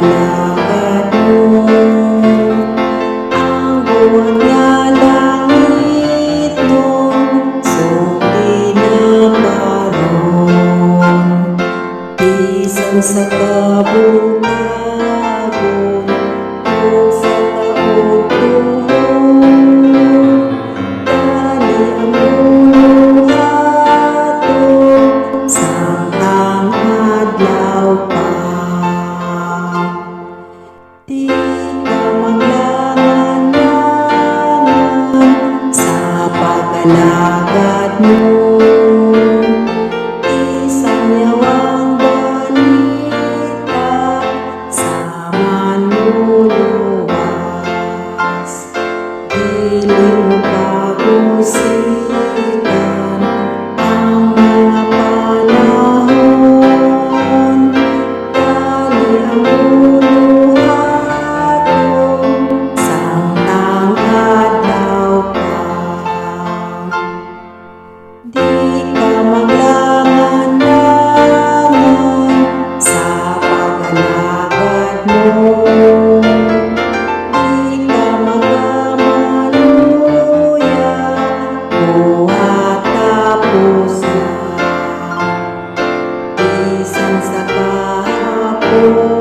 alagad mo. Ang buwan nga langit mong sungki na karon, bisan sa kabog-kabog o sa kaugtong, dali ang mundo hatod samtang adlaw pa. Di ka maglangan-langan sa pag-alagad mo. Isang yawang balita sa manluluwas. Dili mo pagusitan ang mga panahon. Dali ang mundo hatod samtang adlaw pa. Di ka maglangan-langan sa pag-alagad mo. Di ka magamaluya buhat tapusan, bisan sa kahapon.